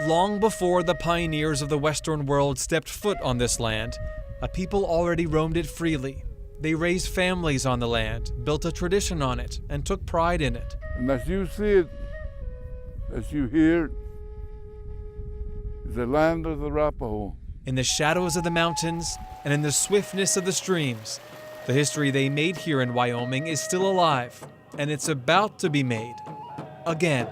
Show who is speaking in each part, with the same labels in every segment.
Speaker 1: Long before the pioneers of the Western world stepped foot on this land, a people already roamed it freely. They raised families on the land, built a tradition on it, and took pride in it.
Speaker 2: And as you see it, as you hear it, is the land of the Arapaho.
Speaker 1: In the shadows of the mountains and in the swiftness of the streams, the history they made here in Wyoming is still alive, and it's about to be made again.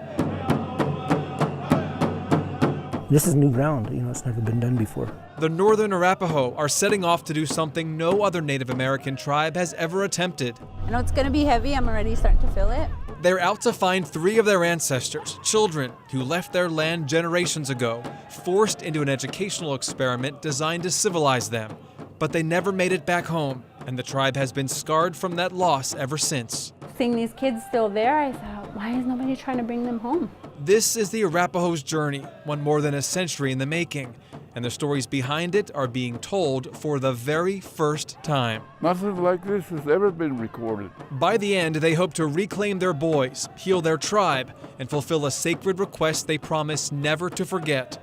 Speaker 3: This is new ground, it's never been done before.
Speaker 1: The Northern Arapaho are setting off to do something no other Native American tribe has ever attempted.
Speaker 4: I know it's going to be heavy. I'm already starting to feel it.
Speaker 1: They're out to find 3 of their ancestors, children who left their land generations ago, forced into an educational experiment designed to civilize them. But they never made it back home, and the tribe has been scarred from that loss ever since.
Speaker 4: Seeing these kids still there, I thought, why is nobody trying to bring them home?
Speaker 1: This is the Arapaho's journey, one more than a century in the making, and the stories behind it are being told for the very first time.
Speaker 2: Nothing like this has ever been recorded.
Speaker 1: By the end, they hope to reclaim their boys, heal their tribe, and fulfill a sacred request they promise never to forget.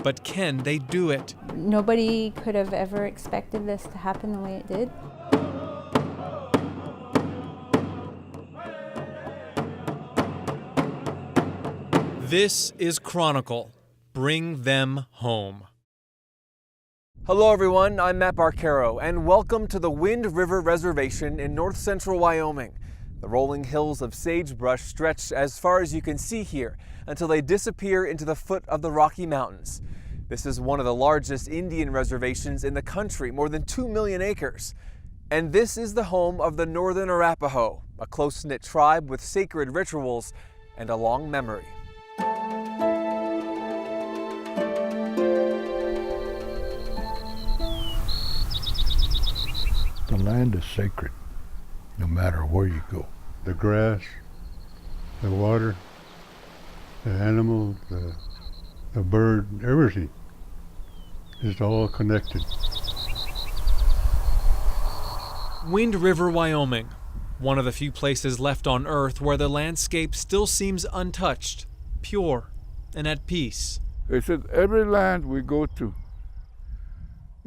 Speaker 1: But can they do it?
Speaker 4: Nobody could have ever expected this to happen the way it did.
Speaker 1: This is Chronicle. Bring them home. Hello everyone, I'm Matt Barquero, and welcome to the Wind River Reservation in north central Wyoming. The rolling hills of sagebrush stretch as far as you can see here until they disappear into the foot of the Rocky Mountains. This is one of the largest Indian reservations in the country, more than 2 million acres. And this is the home of the Northern Arapaho, a close-knit tribe with sacred rituals and a long memory.
Speaker 5: The land is sacred, no matter where you go. The grass, the water, the animal, the bird, everything is all connected.
Speaker 1: Wind River, Wyoming, one of the few places left on Earth where the landscape still seems untouched, pure, and at peace.
Speaker 2: They said every land we go to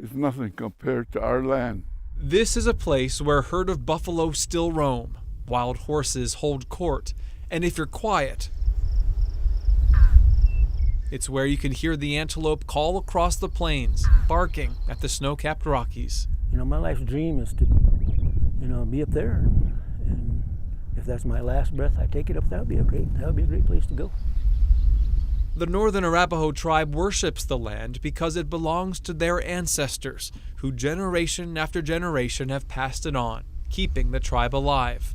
Speaker 2: is nothing compared to our land.
Speaker 1: This is a place where a herd of buffalo still roam, wild horses hold court, and if you're quiet, it's where you can hear the antelope call across the plains, barking at the snow-capped Rockies.
Speaker 3: My life's dream is to, be up there, and if that's my last breath, I take it up. That would be a great place to go.
Speaker 1: The Northern Arapaho tribe worships the land because it belongs to their ancestors, who generation after generation have passed it on, keeping the tribe alive.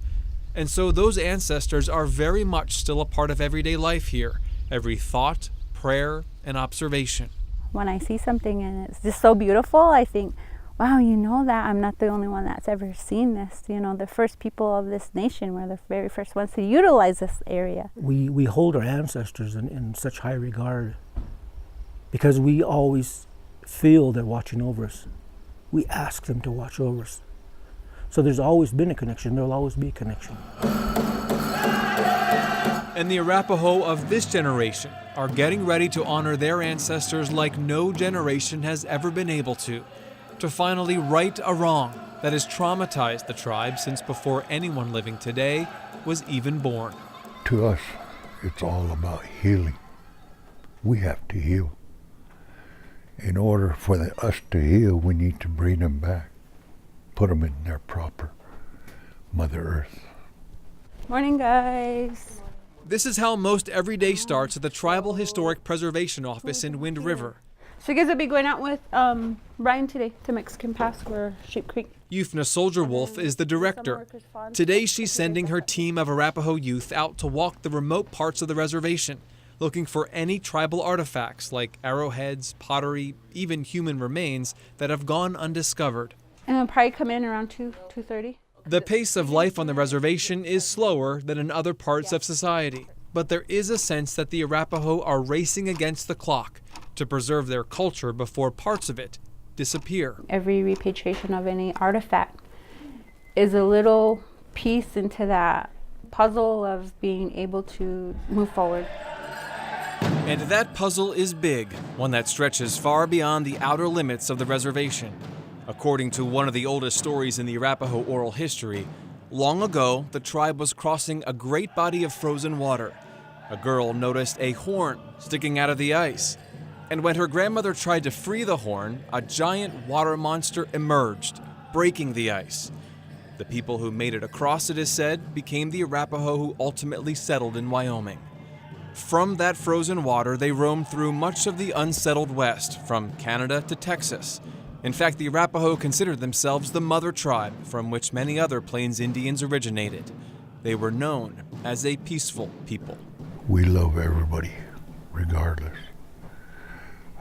Speaker 1: And so those ancestors are very much still a part of everyday life here, every thought, prayer, and observation.
Speaker 4: When I see something and it's just so beautiful, I think, wow, that I'm not the only one that's ever seen this. The first people of this nation were the very first ones to utilize this area.
Speaker 3: We hold our ancestors in such high regard because we always feel they're watching over us. We ask them to watch over us. So there's always been a connection. There'll always be a connection.
Speaker 1: And the Arapaho of this generation are getting ready to honor their ancestors like no generation has ever been able to finally right a wrong that has traumatized the tribe since before anyone living today was even born.
Speaker 5: To us, it's all about healing. We have to heal. In order for us to heal, we need to bring them back, put them in their proper Mother Earth.
Speaker 4: Morning, guys.
Speaker 1: This is how most every day starts at the Tribal Historic Preservation Office in Wind River.
Speaker 4: So you guys will be going out with Brian today to Mexican Pass or Sheep Creek.
Speaker 1: Yufna Soldier Wolf is the director. Today she's sending her team of Arapaho youth out to walk the remote parts of the reservation, looking for any tribal artifacts like arrowheads, pottery, even human remains that have gone undiscovered.
Speaker 4: And they'll probably come in around 2:30.
Speaker 1: The pace of life on the reservation is slower than in other parts of society, but there is a sense that the Arapaho are racing against the clock to preserve their culture before parts of it disappear.
Speaker 4: Every repatriation of any artifact is a little piece into that puzzle of being able to move forward.
Speaker 1: And that puzzle is big, one that stretches far beyond the outer limits of the reservation. According to one of the oldest stories in the Arapaho oral history, long ago, the tribe was crossing a great body of frozen water. A girl noticed a horn sticking out of the ice. And when her grandmother tried to free the horn, a giant water monster emerged, breaking the ice. The people who made it across, it is said, became the Arapaho who ultimately settled in Wyoming. From that frozen water, they roamed through much of the unsettled West, from Canada to Texas. In fact, the Arapaho considered themselves the mother tribe from which many other Plains Indians originated. They were known as a peaceful people.
Speaker 5: We love everybody, regardless.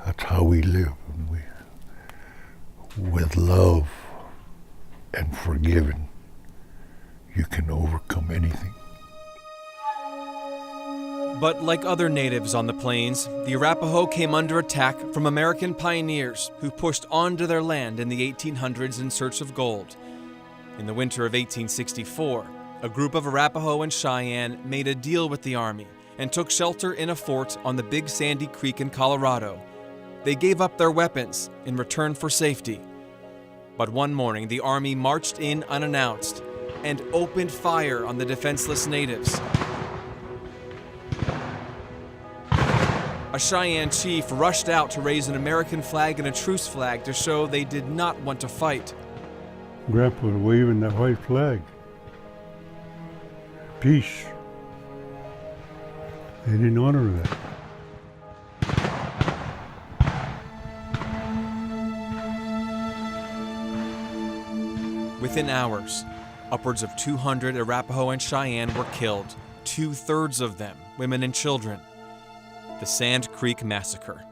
Speaker 5: That's how we live. With love and forgiving, you can overcome anything.
Speaker 1: But like other natives on the plains, the Arapaho came under attack from American pioneers who pushed onto their land in the 1800s in search of gold. In the winter of 1864, a group of Arapaho and Cheyenne made a deal with the Army and took shelter in a fort on the Big Sandy Creek in Colorado. They gave up their weapons in return for safety. But one morning, the Army marched in unannounced and opened fire on the defenseless natives. A Cheyenne chief rushed out to raise an American flag and a truce flag to show they did not want to fight.
Speaker 6: Grandpa was waving that white flag. Peace. They didn't honor that.
Speaker 1: Within hours, upwards of 200 Arapaho and Cheyenne were killed, 2/3 of them women and children. The Sand Creek Massacre.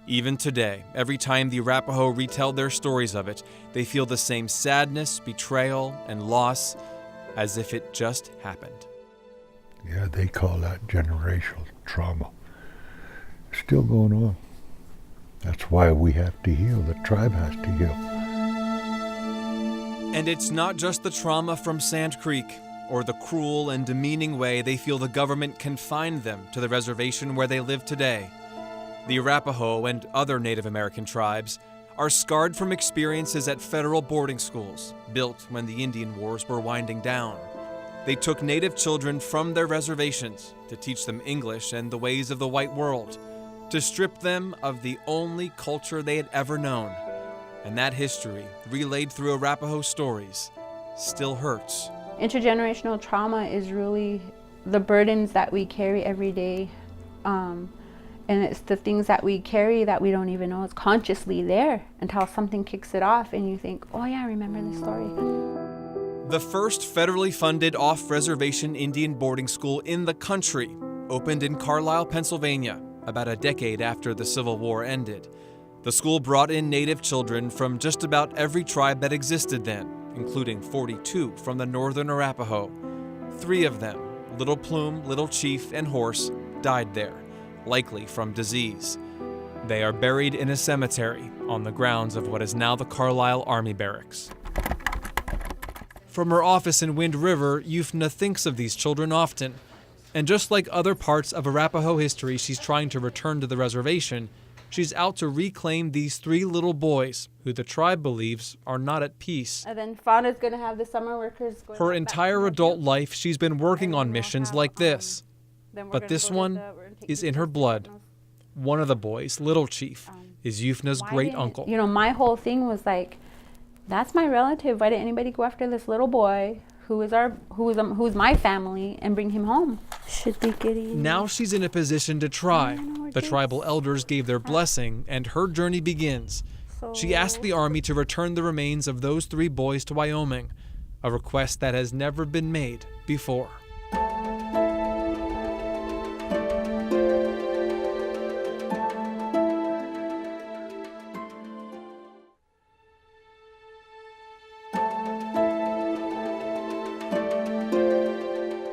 Speaker 1: Even today, every time the Arapaho retell their stories of it, they feel the same sadness, betrayal, and loss as if it just happened.
Speaker 5: Yeah, they call that generational trauma. Still going on. That's why we have to heal. The tribe has to heal.
Speaker 1: And it's not just the trauma from Sand Creek, or the cruel and demeaning way they feel the government confined them to the reservation where they live today. The Arapaho and other Native American tribes are scarred from experiences at federal boarding schools, built when the Indian Wars were winding down. They took Native children from their reservations to teach them English and the ways of the white world, to strip them of the only culture they had ever known. And that history, relayed through Arapaho stories, still hurts.
Speaker 4: Intergenerational trauma is really the burdens that we carry every day. And it's the things that we carry that we don't even know is consciously there until something kicks it off and you think, oh yeah, I remember this story.
Speaker 1: The first federally funded off-reservation Indian boarding school in the country opened in Carlisle, Pennsylvania, about a decade after the Civil War ended. The school brought in Native children from just about every tribe that existed then, including 42 from the Northern Arapaho. 3 of them, Little Plume, Little Chief, and Horse, died there, likely from disease. They are buried in a cemetery on the grounds of what is now the Carlisle Army Barracks. From her office in Wind River, Yufna thinks of these children often. And just like other parts of Arapaho history she's trying to return to the reservation, she's out to reclaim these 3 little boys who the tribe believes are not at peace.
Speaker 4: And then Fauna's going to have the summer workers going
Speaker 1: Her
Speaker 4: back
Speaker 1: entire
Speaker 4: to the
Speaker 1: adult
Speaker 4: field.
Speaker 1: life, she's been working on missions like this.
Speaker 4: Then we're
Speaker 1: But
Speaker 4: gonna
Speaker 1: this
Speaker 4: go to
Speaker 1: one
Speaker 4: we're gonna take
Speaker 1: is
Speaker 4: you
Speaker 1: in
Speaker 4: to
Speaker 1: her
Speaker 4: the
Speaker 1: blood.
Speaker 4: signals.
Speaker 1: One of the boys, Little Chief, is Yufna's
Speaker 4: Why
Speaker 1: great
Speaker 4: didn't-
Speaker 1: uncle.
Speaker 4: You know, my whole thing was like, that's my relative. Why didn't anybody go after this little boy who is my family and bring him home? Should be getting.
Speaker 1: Now she's in a position to try.
Speaker 4: know,
Speaker 1: The tribal elders gave their blessing, and her journey begins. She asked the Army to return the remains of those 3 boys to Wyoming, a request that has never been made before.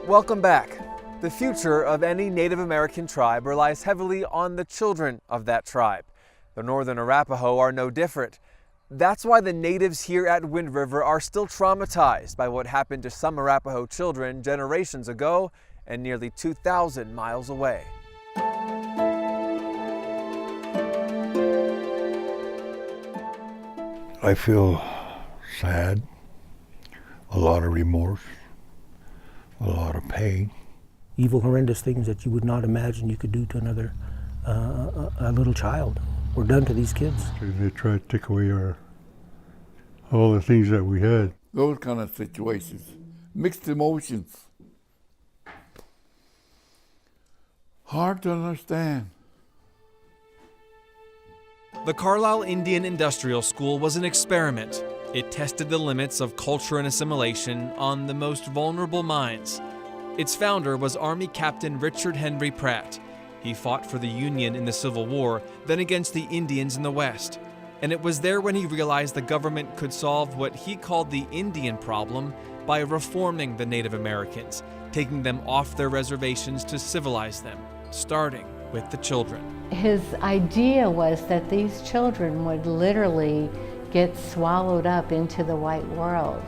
Speaker 1: Welcome back. The future of any Native American tribe relies heavily on the children of that tribe. The Northern Arapaho are no different. That's why the natives here at Wind River are still traumatized by what happened to some Arapaho children generations ago and nearly 2,000 miles away.
Speaker 5: I feel sad, a lot of remorse, a lot of pain.
Speaker 3: Evil, horrendous things that you would not imagine you could do to another, a little child, were done to these kids.
Speaker 6: They tried to take away all the things that we had.
Speaker 2: Those kind of situations, mixed emotions. Hard to understand.
Speaker 1: The Carlisle Indian Industrial School was an experiment. It tested the limits of culture and assimilation on the most vulnerable minds. Its founder was Army Captain Richard Henry Pratt. He fought for the Union in the Civil War, then against the Indians in the West. And it was there when he realized the government could solve what he called the Indian problem by reforming the Native Americans, taking them off their reservations to civilize them, starting with the children.
Speaker 7: His idea was that these children would literally get swallowed up into the white world.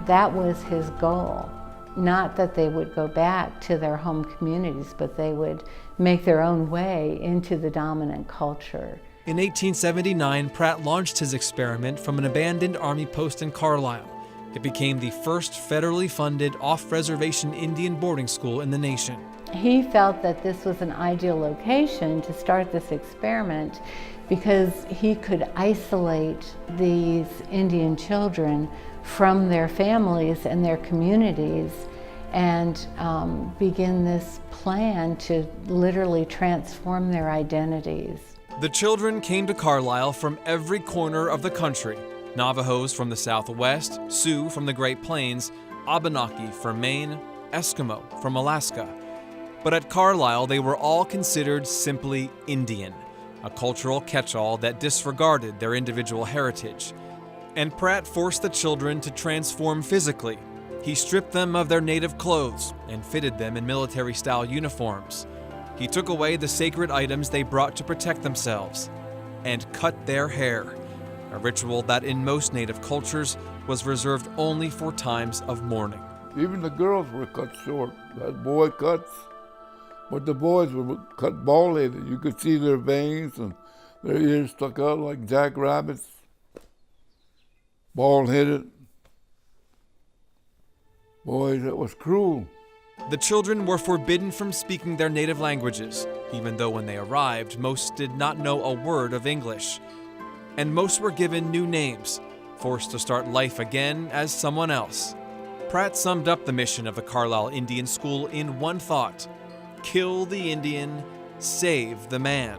Speaker 7: That was his goal. Not that they would go back to their home communities, but they would make their own way into the dominant culture.
Speaker 1: In 1879, Pratt launched his experiment from an abandoned army post in Carlisle. It became the first federally funded off-reservation Indian boarding school in the nation.
Speaker 7: He felt that this was an ideal location to start this experiment because he could isolate these Indian children from their families and their communities and begin this plan to literally transform their identities.
Speaker 1: The children came to Carlisle from every corner of the country. Navajos from the Southwest, Sioux from the Great Plains, Abenaki from Maine, Eskimo from Alaska. But at Carlisle, they were all considered simply Indian, a cultural catch-all that disregarded their individual heritage. And Pratt forced the children to transform physically. He stripped them of their native clothes and fitted them in military-style uniforms. He took away the sacred items they brought to protect themselves and cut their hair, a ritual that in most native cultures was reserved only for times of mourning.
Speaker 2: Even the girls were cut short. That boy cuts, but the boys were cut bald-headed. You could see their veins and their ears stuck out like jackrabbits. Bald-headed. Boy, that was cruel.
Speaker 1: The children were forbidden from speaking their native languages, even though when they arrived, most did not know a word of English. And most were given new names, forced to start life again as someone else. Pratt summed up the mission of the Carlisle Indian School in one thought: kill the Indian, save the man.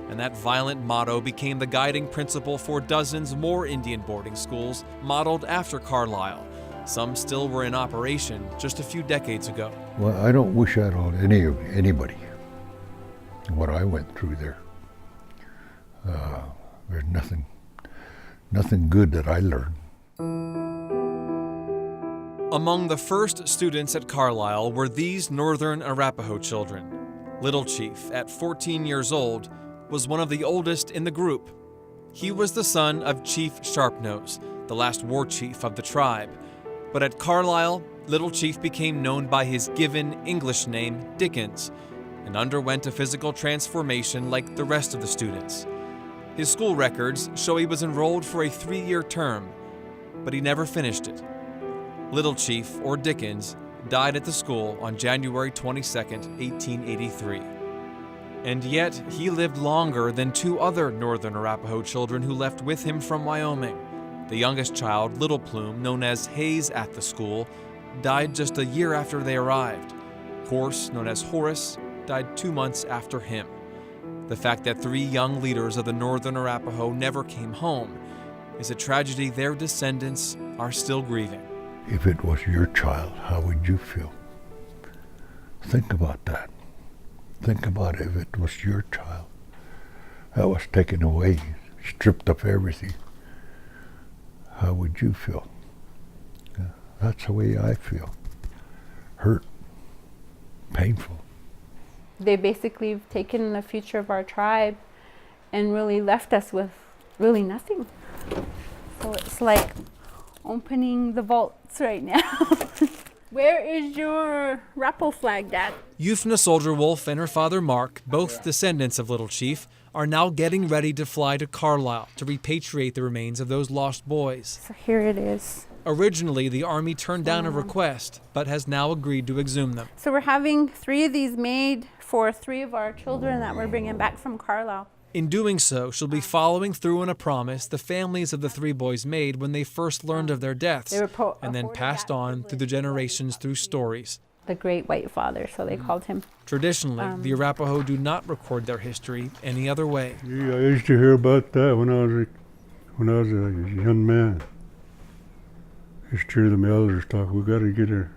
Speaker 1: And that violent motto became the guiding principle for dozens more Indian boarding schools modeled after Carlisle. Some still were in operation just a few decades ago.
Speaker 5: Well, I don't wish that on anybody, what I went through there. There's nothing good that I learned.
Speaker 1: Among the first students at Carlisle were these Northern Arapaho children. Little Chief, at 14 years old, was one of the oldest in the group. He was the son of Chief Sharpnose, the last war chief of the tribe. But at Carlisle, Little Chief became known by his given English name, Dickens, and underwent a physical transformation like the rest of the students. His school records show he was enrolled for a 3-year term, but he never finished it. Little Chief, or Dickens, died at the school on January 22, 1883. And yet, he lived longer than 2 other Northern Arapaho children who left with him from Wyoming. The youngest child, Little Plume, known as Hayes at the school, died just a year after they arrived. Horse, known as Horace, died 2 months after him. The fact that 3 young leaders of the Northern Arapaho never came home is a tragedy their descendants are still grieving.
Speaker 5: If it was your child, how would you feel? Think about that. Think about if it was your child that was taken away, stripped of everything. How would you feel? That's the way I feel. Hurt, painful.
Speaker 4: They basically have taken the future of our tribe and really left us with really nothing. So it's like opening the vaults right now. Where is your Rapo flag, Dad?
Speaker 1: Euphna Soldier Wolf and her father Mark, both descendants of Little Chief, are now getting ready to fly to Carlisle to repatriate the remains of those lost boys.
Speaker 4: So here it is.
Speaker 1: Originally, the Army turned down a request, but has now agreed to exhume them.
Speaker 4: So we're having 3 of these made for 3 of our children that we're bringing back from Carlisle.
Speaker 1: In doing so, she'll be following through on a promise the families of the 3 boys made when they first learned of their deaths, and then passed on through the generations through stories.
Speaker 4: The Great White Father, so they called him.
Speaker 1: Traditionally, the Arapaho do not record their history any other way.
Speaker 6: Yeah, I used to hear about that when I was a young man. I used to hear the elders talk, we got to get her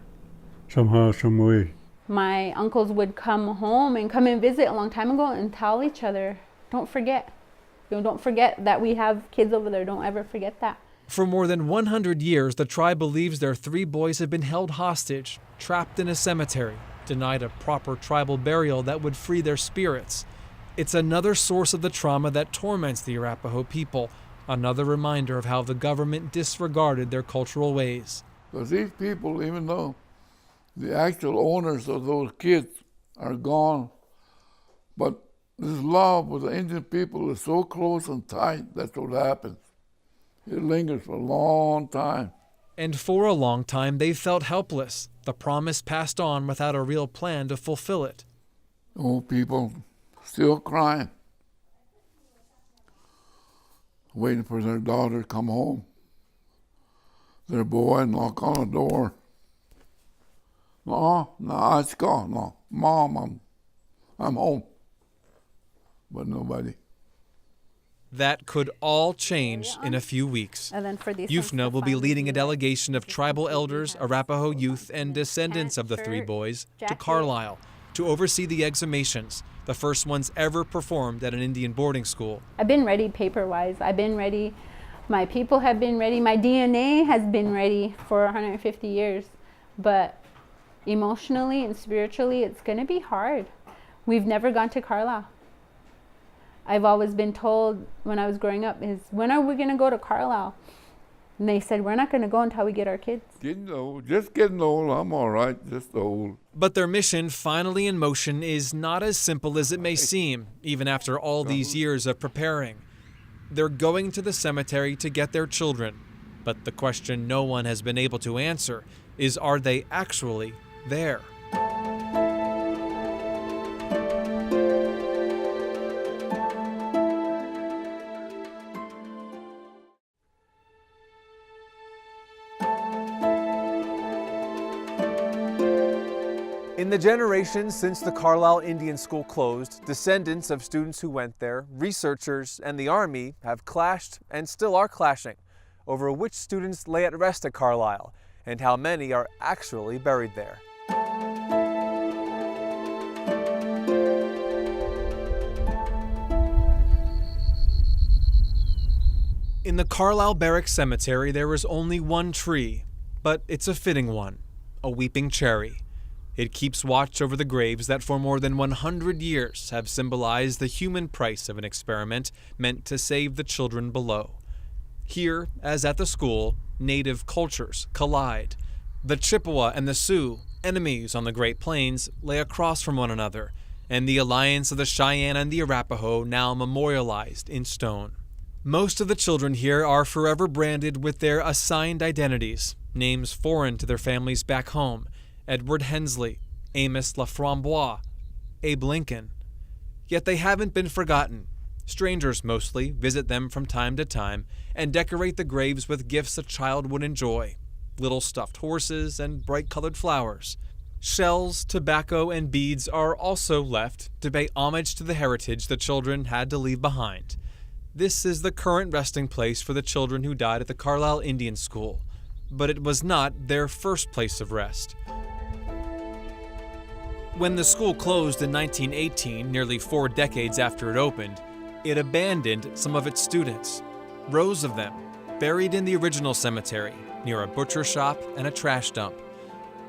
Speaker 6: somehow, some way.
Speaker 4: My uncles would come home and come and visit a long time ago and tell each other, don't forget. Don't forget that we have kids over there. Don't ever forget that.
Speaker 1: For more than 100 years, the tribe believes their 3 boys have been held hostage, trapped in a cemetery, denied a proper tribal burial that would free their spirits. It's another source of the trauma that torments the Arapaho people, another reminder of how the government disregarded their cultural ways.
Speaker 2: Because these people, even though the actual owners of those kids are gone, but this love with the Indian people is so close and tight, that's what happens. It lingers for a long time.
Speaker 1: And for a long time, they felt helpless, the promise passed on without a real plan to fulfill it.
Speaker 2: Old people still crying, waiting for their daughter to come home. Their boy knock on the door. No, it's gone. No, Mom, I'm home. But nobody.
Speaker 1: That could all change in a few weeks.
Speaker 4: And then for these
Speaker 1: UFNA will be leading a delegation of tribal elders, Arapaho youth, and descendants of the 3 boys to Carlisle to oversee the exhumations, the first ones ever performed at an Indian boarding school.
Speaker 4: I've been ready paper-wise. I've been ready. My people have been ready. My DNA has been ready for 150 years. But emotionally and spiritually, it's going to be hard. We've never gone to Carlisle. I've always been told when I was growing up is, when are we going to go to Carlisle? And they said, we're not going to go until we get our kids.
Speaker 2: Just getting old, I'm all right, just old.
Speaker 1: But their mission, finally in motion, is not as simple as it may seem, even after all these years of preparing. They're going to the cemetery to get their children. But the question no one has been able to answer is, are they actually there? In the generations since the Carlisle Indian School closed, descendants of students who went there, researchers, and the Army have clashed and still are clashing over which students lay at rest at Carlisle and how many are actually buried there. In the Carlisle Barracks Cemetery, there is only one tree, but it's a fitting one, a weeping cherry. It keeps watch over the graves that for more than 100 years have symbolized the human price of an experiment meant to save the children below. Here, as at the school, native cultures collide. The Chippewa and the Sioux, enemies on the Great Plains, lay across from one another, and the alliance of the Cheyenne and the Arapaho now memorialized in stone. Most of the children here are forever branded with their assigned identities, names foreign to their families back home: Edward Hensley, Amos Laframboise, Abe Lincoln. Yet they haven't been forgotten. Strangers mostly visit them from time to time and decorate the graves with gifts a child would enjoy: little stuffed horses and bright-colored flowers. Shells, tobacco, and beads are also left to pay homage to the heritage the children had to leave behind. This is the current resting place for the children who died at the Carlisle Indian School, but it was not their first place of rest. When the school closed in 1918, nearly 4 decades after it opened, it abandoned some of its students, rows of them, buried in the original cemetery, near a butcher shop and a trash dump.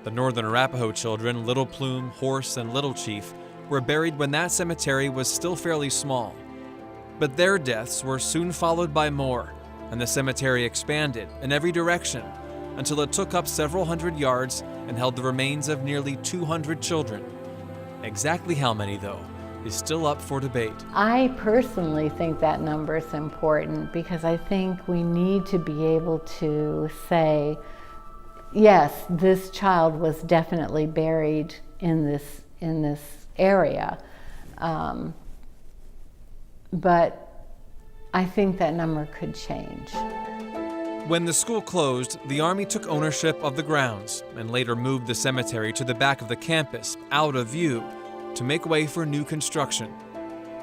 Speaker 1: The Northern Arapaho children, Little Plume, Horse, and Little Chief, were buried when that cemetery was still fairly small. But their deaths were soon followed by more, and the cemetery expanded in every direction until it took up several hundred yards and held the remains of nearly 200 children. Exactly how many, though, is still up for debate.
Speaker 7: I personally think that number is important because I think we need to be able to say, yes, this child was definitely buried in this area. But I think that number could change.
Speaker 1: When the school closed, the Army took ownership of the grounds and later moved the cemetery to the back of the campus, out of view, to make way for new construction.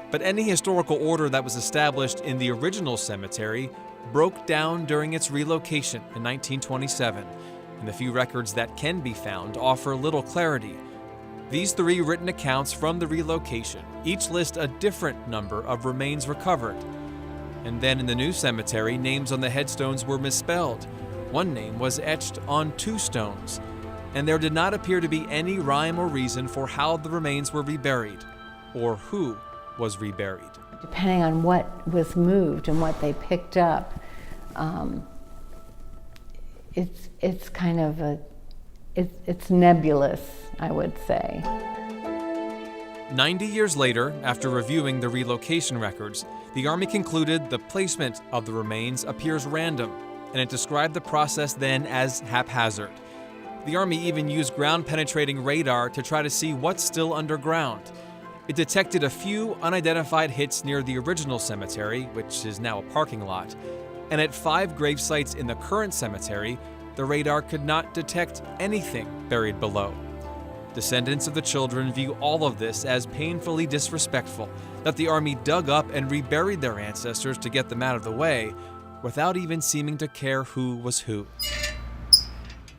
Speaker 1: But any historical order that was established in the original cemetery broke down during its relocation in 1927, and the few records that can be found offer little clarity. These 3 written accounts from the relocation each list a different number of remains recovered. And then in the new cemetery, names on the headstones were misspelled. One name was etched on 2 stones, and there did not appear to be any rhyme or reason for how the remains were reburied, or who was reburied.
Speaker 7: Depending on what was moved and what they picked up, it's kind of it's nebulous, I would say.
Speaker 1: 90 years later, after reviewing the relocation records, the Army concluded the placement of the remains appears random, and it described the process then as haphazard. The Army even used ground-penetrating radar to try to see what's still underground. It detected a few unidentified hits near the original cemetery, which is now a parking lot, and at 5 grave sites in the current cemetery, the radar could not detect anything buried below. Descendants of the children view all of this as painfully disrespectful, that the Army dug up and reburied their ancestors to get them out of the way, without even seeming to care who was who.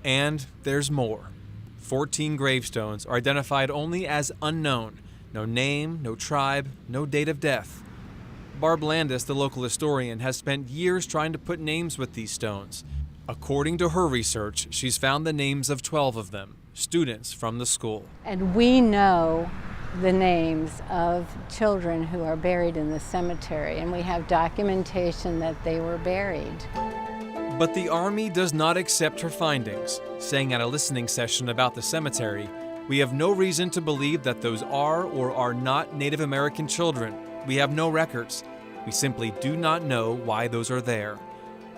Speaker 1: And there's more. 14 gravestones are identified only as unknown. No name, no tribe, no date of death. Barb Landis, the local historian, has spent years trying to put names with these stones. According to her research, she's found the names of 12 of them, students from the school.
Speaker 7: And we know the names of children who are buried in the cemetery, and we have documentation that they were buried.
Speaker 1: But the Army does not accept her findings, saying at a listening session about the cemetery, "We have no reason to believe that those are or are not Native American children. We have no records. We simply do not know why those are there."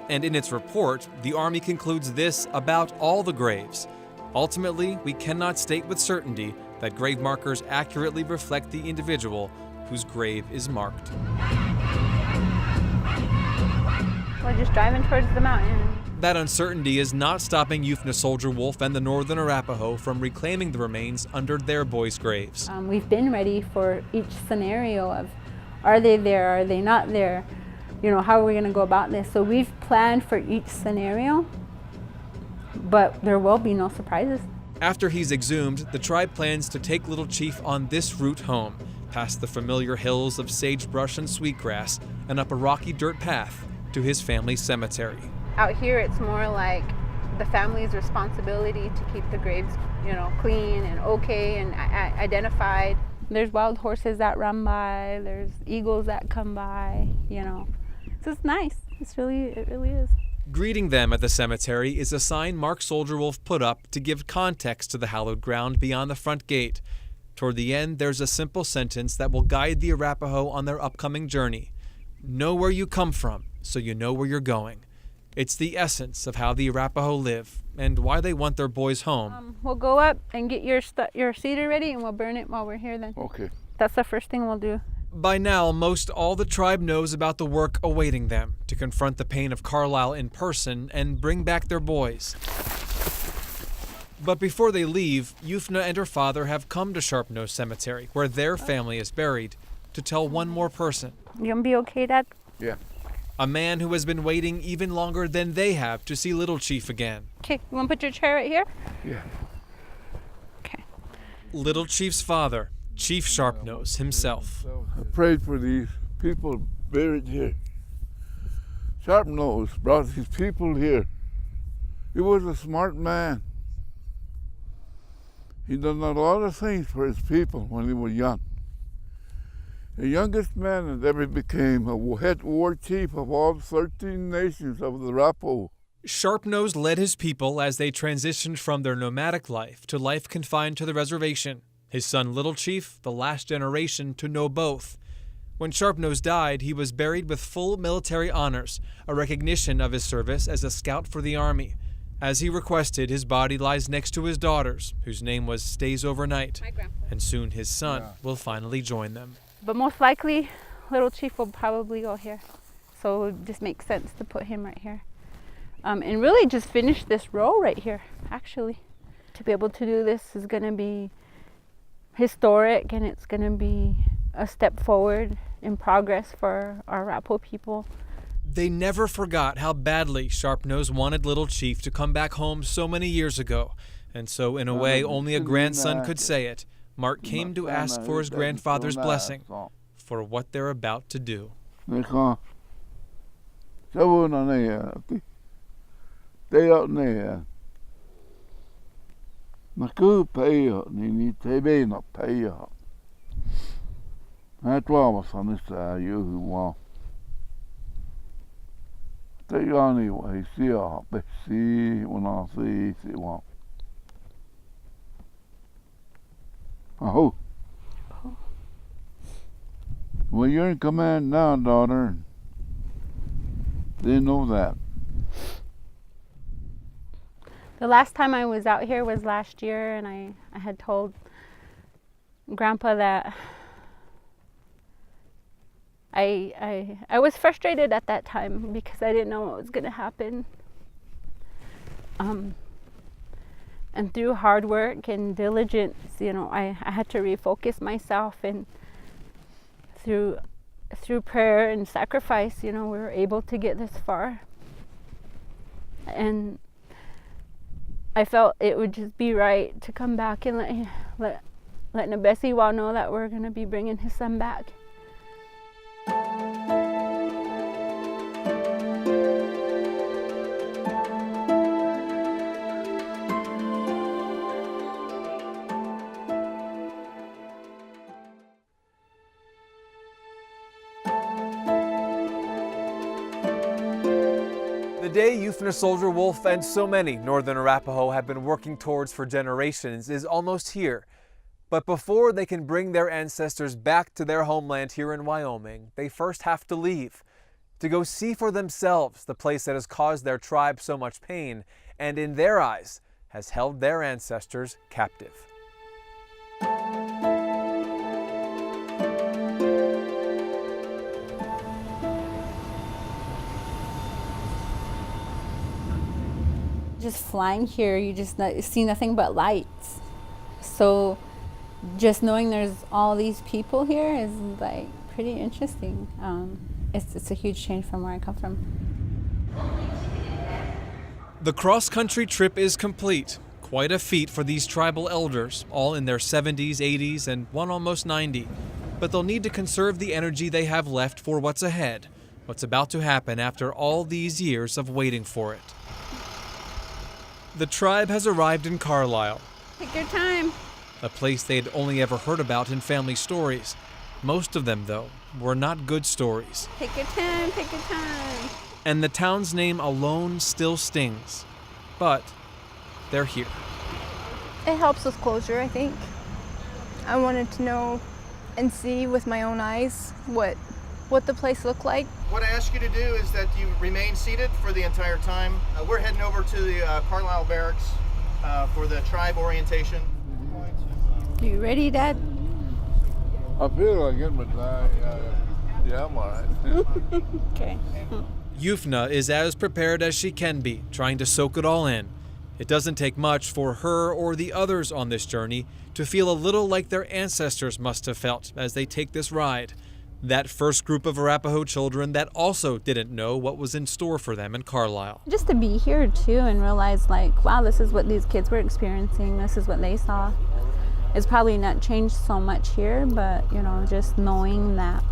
Speaker 1: And in its report, the Army concludes this about all the graves. Ultimately, we cannot state with certainty that grave markers accurately reflect the individual whose grave is marked.
Speaker 4: We're just driving towards the mountain.
Speaker 1: That uncertainty is not stopping Euphna Soldier Wolf and the Northern Arapaho from reclaiming the remains under their boys' graves.
Speaker 4: We've been ready for each scenario of, are they there, are they not there? You know, how are we going to go about this? So we've planned for each scenario, but there will be no surprises.
Speaker 1: After he's exhumed, the tribe plans to take Little Chief on this route home, past the familiar hills of sagebrush and sweetgrass, and up a rocky dirt path to his family's cemetery.
Speaker 4: Out here, it's more like the family's responsibility to keep the graves, clean and okay and identified. There's wild horses that run by, there's eagles that come by, So it's nice. It really is.
Speaker 1: Greeting them at the cemetery is a sign Mark Soldier Wolf put up to give context to the hallowed ground beyond the front gate. Toward the end, there's a simple sentence that will guide the Arapaho on their upcoming journey. Know where you come from, so you know where you're going. It's the essence of how the Arapaho live and why they want their boys home.
Speaker 4: We'll go up and get your cedar ready, and we'll burn it while we're here then.
Speaker 2: Okay.
Speaker 4: That's the first thing we'll do.
Speaker 1: By now, most all the tribe knows about the work awaiting them to confront the pain of Carlisle in person and bring back their boys. But before they leave, Euphna and her father have come to Sharpnose Cemetery, where their family is buried, to tell one more person.
Speaker 4: You gonna be okay, Dad?
Speaker 2: Yeah.
Speaker 1: A man who has been waiting even longer than they have to see Little Chief again.
Speaker 4: Okay, you wanna put your chair right here?
Speaker 2: Yeah.
Speaker 4: Okay.
Speaker 1: Little Chief's father, Chief Sharpnose himself.
Speaker 2: I prayed for these people buried here. Sharpnose brought his people here. He was a smart man. He done a lot of things for his people when he was young. The youngest man that ever became a head war chief of all 13 nations of the Arapaho.
Speaker 1: Sharpnose led his people as they transitioned from their nomadic life to life confined to the reservation. His son Little Chief, the last generation to know both. When Sharpnose died, he was buried with full military honors, a recognition of his service as a scout for the Army. As he requested, his body lies next to his daughter's, whose name was Stays Overnight, and soon his son will finally join them.
Speaker 4: But most likely, Little Chief will probably go here. So it just makes sense to put him right here. And really just finish this row right here, actually. To be able to do this is going to be historic, and it's going to be a step forward in progress for our Arapaho people.
Speaker 1: They never forgot how badly Sharpnose wanted Little Chief to come back home so many years ago. And so, in a way only a grandson could say it, Mark came to ask for his grandfather's blessing for what they're about to do.
Speaker 2: Well, you're in command now, daughter. They know that.
Speaker 4: The last time I was out here was last year, and I had told Grandpa that I was frustrated at that time because I didn't know what was going to happen. And through hard work and diligence, I had to refocus myself, and through prayer and sacrifice, we were able to get this far. And I felt it would just be right to come back and let Nabesiwa know that we're going to be bringing his son back.
Speaker 1: The day Euphna Soldier Wolf and so many Northern Arapaho have been working towards for generations is almost here. But before they can bring their ancestors back to their homeland here in Wyoming, they first have to leave, to go see for themselves the place that has caused their tribe so much pain, and in their eyes, has held their ancestors captive.
Speaker 4: Just flying here, you just see nothing but lights. So just knowing there's all these people here is like pretty interesting. It's a huge change from where I come from.
Speaker 1: The cross-country trip is complete. Quite a feat for these tribal elders, all in their 70s, 80s, and one almost 90. But they'll need to conserve the energy they have left for what's ahead, what's about to happen after all these years of waiting for it. The tribe has arrived in Carlisle.
Speaker 4: Take your time.
Speaker 1: A place they'd only ever heard about in family stories. Most of them, though, were not good stories.
Speaker 4: Take your time, take your time.
Speaker 1: And the town's name alone still stings. But they're here.
Speaker 8: It helps with closure, I think. I wanted to know and see with my own eyes what the place looked like.
Speaker 9: What I ask you to do is that you remain seated for the entire time. We're heading over to the Carlisle barracks for the tribe orientation.
Speaker 4: You ready, Dad?
Speaker 2: I feel like it, but yeah, I'm all right.
Speaker 4: Okay.
Speaker 1: Euphna is as prepared as she can be, trying to soak it all in. It doesn't take much for her or the others on this journey to feel a little like their ancestors must have felt as they take this ride. That first group of Arapaho children that also didn't know what was in store for them in Carlisle.
Speaker 4: Just to be here too and realize like, wow, this is what these kids were experiencing. This is what they saw. It's probably not changed so much here, but just knowing that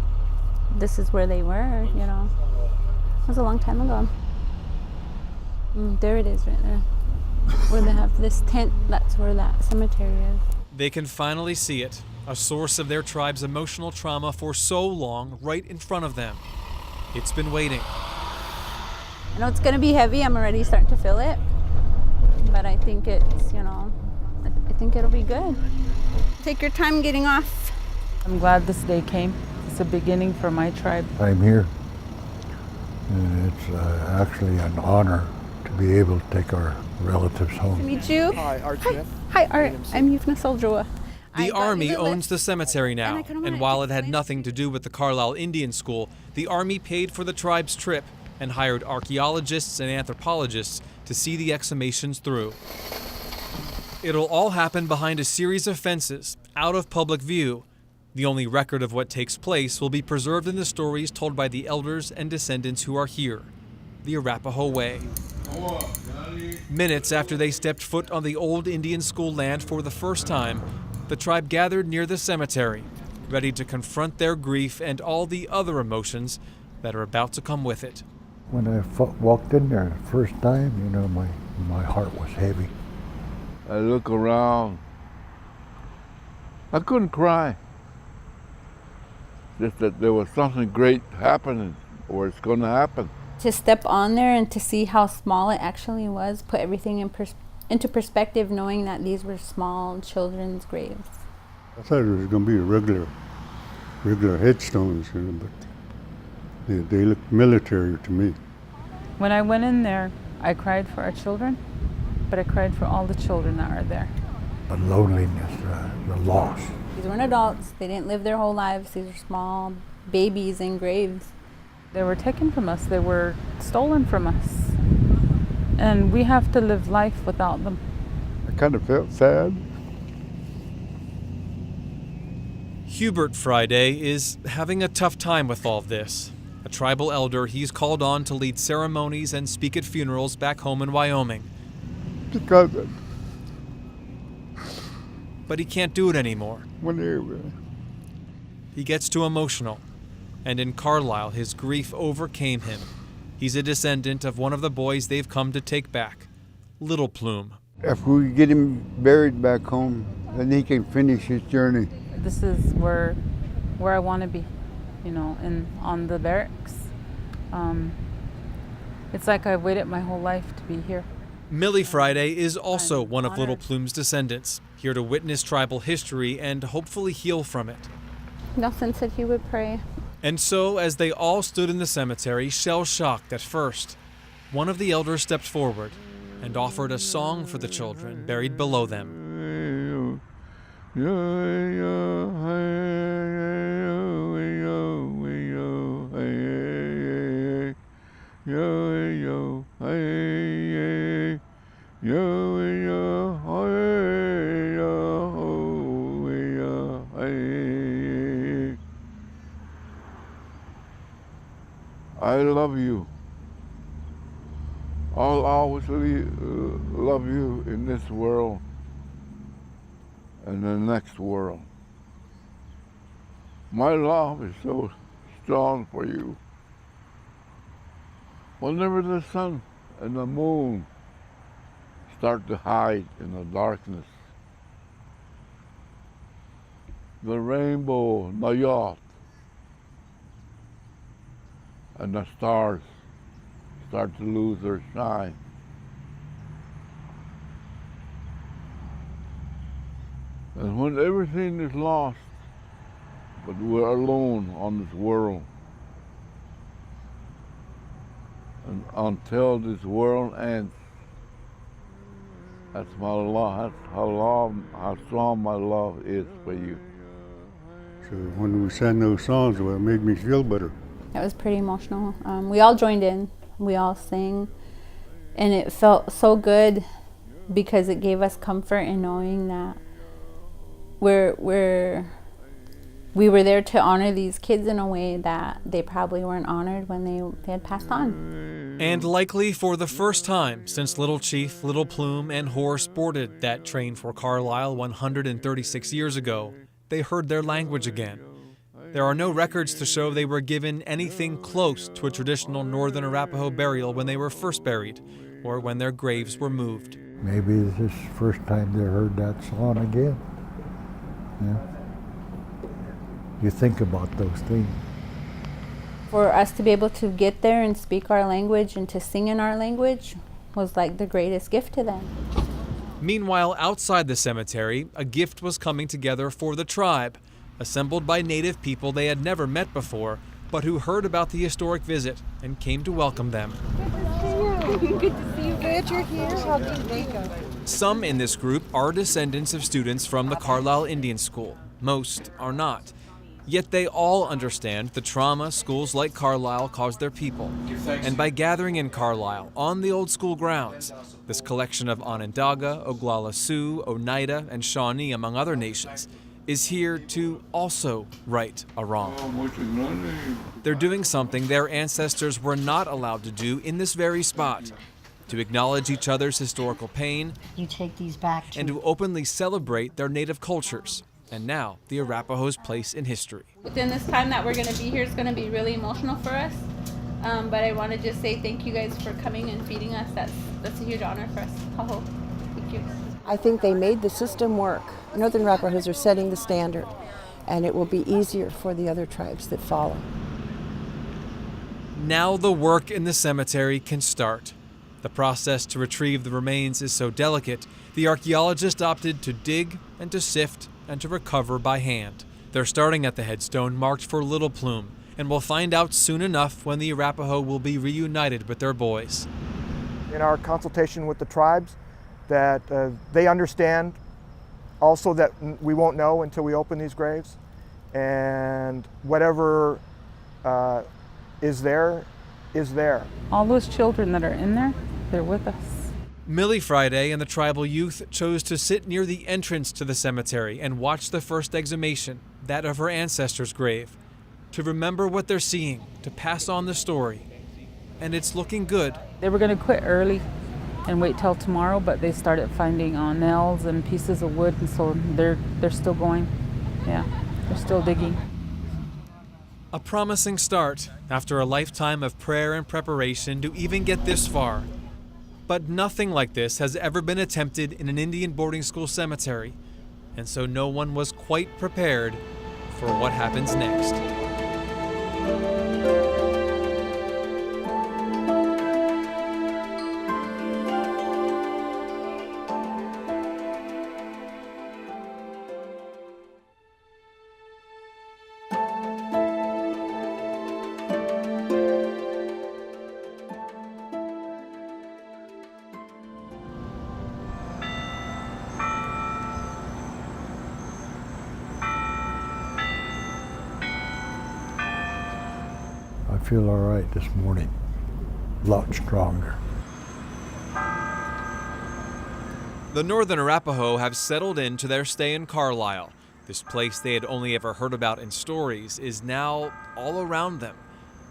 Speaker 4: this is where they were, it was a long time ago. There it is right there. Where they have this tent, that's where that cemetery is.
Speaker 1: They can finally see it, a source of their tribe's emotional trauma for so long, right in front of them. It's been waiting.
Speaker 4: I know it's going to be heavy. I'm already starting to feel it. But I think it's I think it'll be good. Take your time getting off.
Speaker 10: I'm glad this day came. It's a beginning for my tribe.
Speaker 5: I'm here, and it's actually an honor to be able to take our relatives
Speaker 4: To
Speaker 5: home.
Speaker 4: meet you.
Speaker 9: Hi, Art Smith.
Speaker 4: Hi, Art. I'm Yufna Soldrua.
Speaker 1: The Army owns the cemetery now,
Speaker 4: I kinda wanna
Speaker 1: and while it had
Speaker 4: explain
Speaker 1: nothing
Speaker 4: it to
Speaker 1: to do with the Carlisle Indian School, the Army paid for the tribe's trip and hired archaeologists and anthropologists to see the exhumations through. It'll all happen behind a series of fences, out of public view. The only record of what takes place will be preserved in the stories told by the elders and descendants who are here, the Arapaho way. Minutes after they stepped foot on the old Indian school land for the first time, the tribe gathered near the cemetery, ready to confront their grief and all the other emotions that are about to come with it.
Speaker 5: When I walked in there the first time, you know, my heart was heavy.
Speaker 2: I look around. I couldn't cry. Just that there was something great happening, or it's going to happen.
Speaker 4: To step on there and to see how small it actually was, put everything into perspective, knowing that these were small children's graves.
Speaker 6: I thought it was going to be a regular headstones, you know, but they look military to me.
Speaker 10: When I went in there, I cried for our children, but I cried for all the children that are there.
Speaker 5: The loneliness, the loss.
Speaker 4: These weren't adults. They didn't live their whole lives. These were small babies in graves.
Speaker 10: They were taken from us. They were stolen from us. And we have to live life without them.
Speaker 6: I kind of felt sad.
Speaker 1: Hubert Friday is having a tough time with all this. A tribal elder, he's called on to lead ceremonies and speak at funerals back home in Wyoming.
Speaker 6: Because
Speaker 1: But he can't do it anymore.
Speaker 6: when
Speaker 1: He gets too emotional. And in Carlisle, his grief overcame him. He's a descendant of one of the boys they've come to take back, Little Plume.
Speaker 11: If we get him buried back home, then he can finish his journey.
Speaker 10: This is where I want to be, you know, on the barracks. It's like I've waited my whole life to be here.
Speaker 1: Millie Friday is also
Speaker 10: I'm
Speaker 1: one of Little
Speaker 10: honored.
Speaker 1: Plume's descendants, here to witness tribal history and hopefully heal from it.
Speaker 4: Nelson said he would pray.
Speaker 1: And so, as they all stood in the cemetery, shell-shocked at first, one of the elders stepped forward and offered a song for the children buried below them.
Speaker 2: I love you. I'll always love you in this world and the next world. My love is so strong for you. Whenever the sun and the moon start to hide in the darkness, the rainbow, the yacht, and the stars start to lose their shine. And when everything is lost, but we're alone on this world, and until this world ends, that's my love. That's how strong my love is for you.
Speaker 6: So when we sang those songs, well, it made me feel better.
Speaker 4: It was pretty emotional. We all joined in. We all sang. And it felt so good because it gave us comfort in knowing that we were there to honor these kids in a way that they probably weren't honored when they had passed on.
Speaker 1: And likely for the first time since Little Chief, Little Plume, and Horace boarded that train for Carlisle 136 years ago, they heard their language again. There are no records to show they were given anything close to a traditional Northern Arapaho burial when they were first buried, or when their graves were moved.
Speaker 5: Maybe this is the first time they heard that song again. Yeah. You think about those things.
Speaker 4: For us to be able to get there and speak our language and to sing in our language was like the greatest gift to them.
Speaker 1: Meanwhile, outside the cemetery, a gift was coming together for the tribe, assembled by native people they had never met before, but who heard about the historic visit and came to welcome them.
Speaker 12: Good to see you. Good you're here. How did they go?
Speaker 1: Some in this group are descendants of students from the Carlisle Indian School. Most are not. Yet they all understand the trauma schools like Carlisle caused their people. And by gathering in Carlisle, on the old school grounds, this collection of Onondaga, Oglala Sioux, Oneida, and Shawnee, among other nations, is here to also right a wrong. They're doing something their ancestors were not allowed to do in this very spot, to acknowledge each other's historical pain,
Speaker 12: You take these back
Speaker 1: and to openly celebrate their native cultures, and now the Arapaho's place in history.
Speaker 4: Within this time that we're going to be here, it's going to be really emotional for us. But I want to just say thank you guys for coming and feeding us. That's a huge honor for us. Tahoe. Thank you.
Speaker 13: I think they made the system work. Northern Arapahos are setting the standard, and it will be easier for the other tribes that follow.
Speaker 1: Now the work in the cemetery can start. The process to retrieve the remains is so delicate, the archaeologists opted to dig and to sift and to recover by hand. They're starting at the headstone marked for Little Plume, and we'll find out soon enough when the Arapaho will be reunited with their boys.
Speaker 9: In our consultation with the tribes, that they understand also that we won't know until we open these graves, and whatever is there is there.
Speaker 10: All those children that are in there, they're with us.
Speaker 1: Millie Friday and the tribal youth chose to sit near the entrance to the cemetery and watch the first exhumation, that of her ancestor's grave, to remember what they're seeing, to pass on the story. And it's looking good.
Speaker 10: They were going to quit early and wait till tomorrow, but they started finding nails and pieces of wood, and so they're still going. Yeah, they're still digging.
Speaker 1: A promising start after a lifetime of prayer and preparation to even get this far. But nothing like this has ever been attempted in an Indian boarding school cemetery, and so no one was quite prepared for what happens next.
Speaker 5: I feel all right this morning, a lot stronger.
Speaker 1: The Northern Arapaho have settled into their stay in Carlisle. This place they had only ever heard about in stories is now all around them.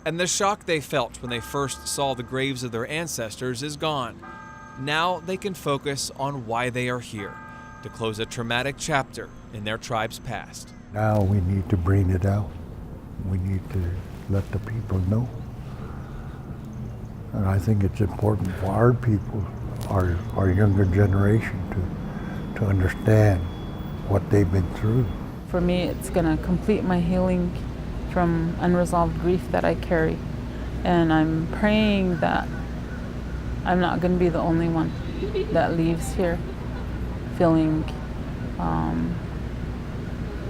Speaker 1: And the shock they felt when they first saw the graves of their ancestors is gone. Now they can focus on why they are here, to close a traumatic chapter in their tribe's past.
Speaker 5: Now we need to bring it out. We need to let the people know. And I think it's important for our people, our younger generation, to understand what they've been through.
Speaker 10: For me, it's going to complete my healing from unresolved grief that I carry. And I'm praying that I'm not going to be the only one that leaves here feeling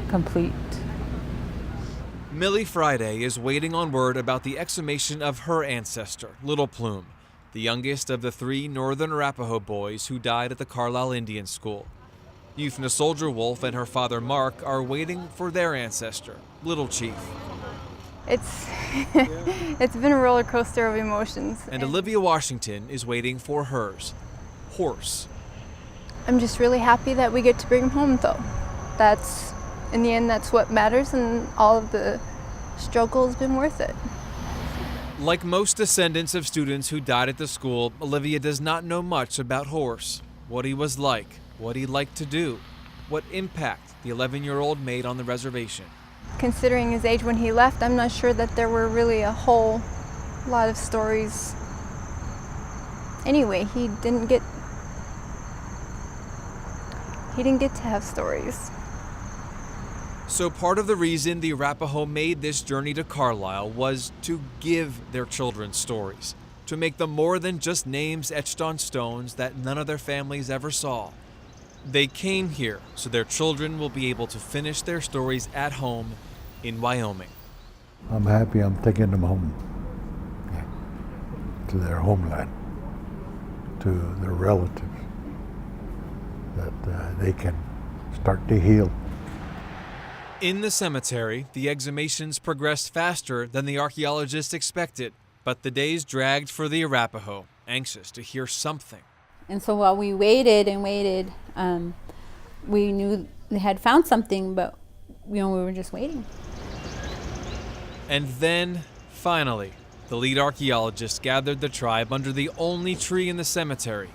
Speaker 10: complete.
Speaker 1: Millie Friday is waiting on word about the exhumation of her ancestor, Little Plume, the youngest of the 3 Northern Arapaho boys who died at the Carlisle Indian School. Euphna Soldier Wolf and her father Mark are waiting for their ancestor, Little Chief.
Speaker 8: It's been a roller coaster of emotions.
Speaker 1: And Olivia Washington is waiting for hers, Horse.
Speaker 8: I'm just really happy that we get to bring him home, though. That's, in the end, that's what matters, and all of the struggle has been worth it.
Speaker 1: Like most descendants of students who died at the school, Olivia does not know much about Horse, what he was like, what he liked to do, what impact the 11-year-old made on the reservation.
Speaker 8: Considering his age when he left, I'm not sure that there were really a whole lot of stories. Anyway, he didn't get to have stories.
Speaker 1: So part of the reason the Arapaho made this journey to Carlisle was to give their children stories, to make them more than just names etched on stones that none of their families ever saw, They came here so their children will be able to finish their stories at home in Wyoming.
Speaker 5: I'm happy I'm taking them home, to their homeland, to their relatives, that they can start to heal.
Speaker 1: In the cemetery, the exhumations progressed faster than the archaeologists expected, but the days dragged for the Arapaho, anxious to hear something.
Speaker 4: And so while we waited and waited, we knew they had found something, but we were just waiting.
Speaker 1: And then, finally, the lead archaeologist gathered the tribe under the only tree in the cemetery,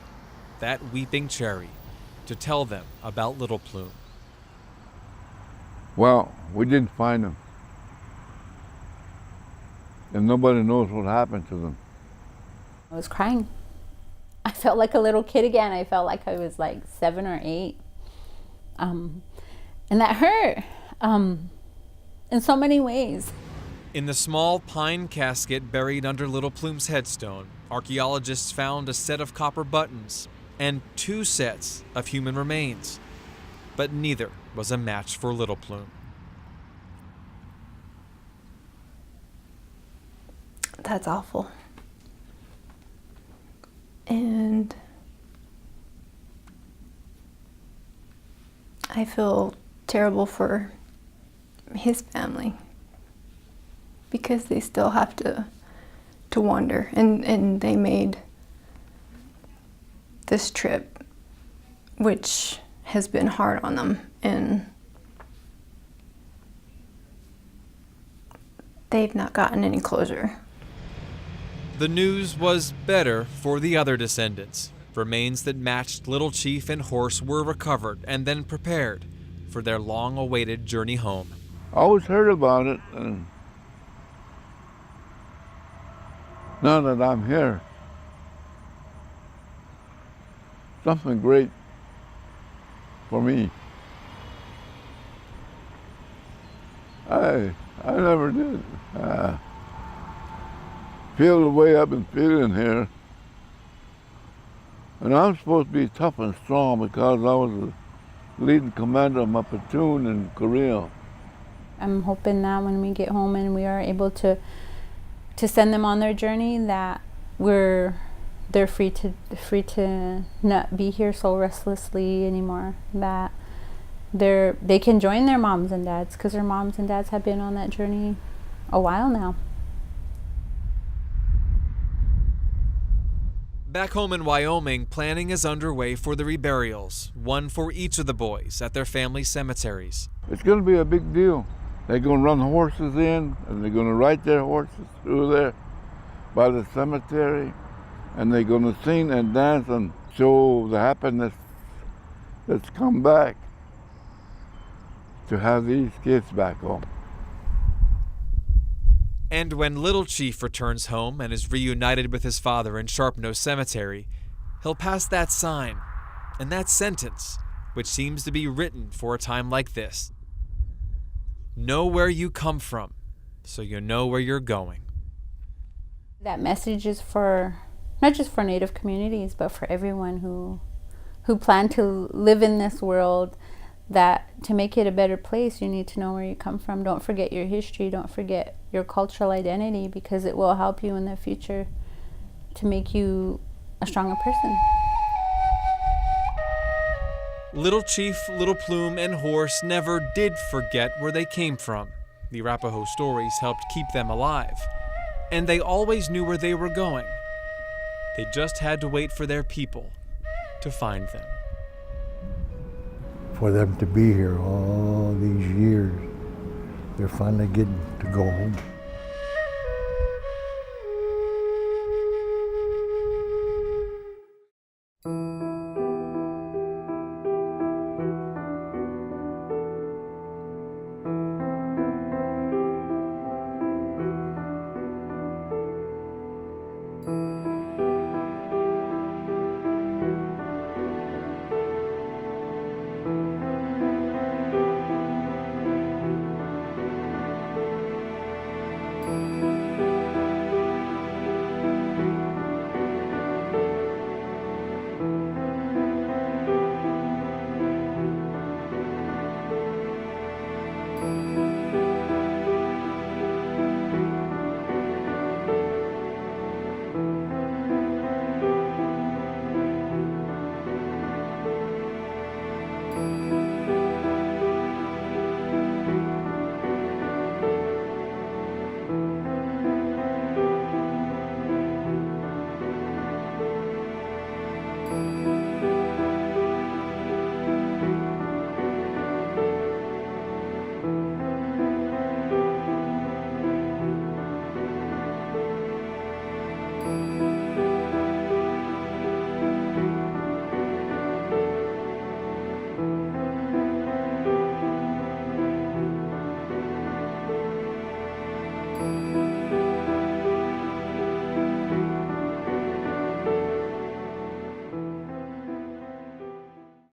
Speaker 1: that weeping cherry, to tell them about Little Plume.
Speaker 2: Well, we didn't find them. And nobody knows what happened to them.
Speaker 4: I was crying. I felt like a little kid again. I felt like I was like 7 or 8. And that hurt in so many ways.
Speaker 1: In the small pine casket buried under Little Plume's headstone, archaeologists found a set of copper buttons and 2 sets of human remains. But neither was a match for Little Plume.
Speaker 8: That's awful. And I feel terrible for his family because they still have to wander, and they made this trip, which has been hard on them, and they've not gotten any closure.
Speaker 1: The news was better for the other descendants. Remains that matched Little Chief and horse were recovered and then prepared for their long-awaited journey home.
Speaker 2: I always heard about it, and now that I'm here, something great for me. I never did feel the way I've been feeling here. And I'm supposed to be tough and strong because I was the leading commander of my platoon in Korea.
Speaker 4: I'm hoping that when we get home and we are able to send them on their journey, that they're free to not be here so restlessly anymore. That they can join their moms and dads, because their moms and dads have been on that journey a while now.
Speaker 1: Back home in Wyoming, planning is underway for the reburials, one for each of the boys at their family cemeteries.
Speaker 2: It's going to be a big deal. They're going to run horses in, and they're going to ride their horses through there by the cemetery, and they're going to sing and dance and show the happiness that's come back to have these kids back home.
Speaker 1: And when Little Chief returns home and is reunited with his father in Sharpnose Cemetery, he'll pass that sign and that sentence, which seems to be written for a time like this. Know where you come from, so you know where you're going.
Speaker 4: That message is for not just for Native communities, but for everyone who plan to live in this world, that to make it a better place, you need to know where you come from. Don't forget your history. Don't forget your cultural identity, because it will help you in the future to make you a stronger person.
Speaker 1: Little Chief, Little Plume, and Horse never did forget where they came from. The Arapaho stories helped keep them alive. And they always knew where they were going. They just had to wait for their people to find them.
Speaker 5: For them to be here all these years, they're finally getting to go home.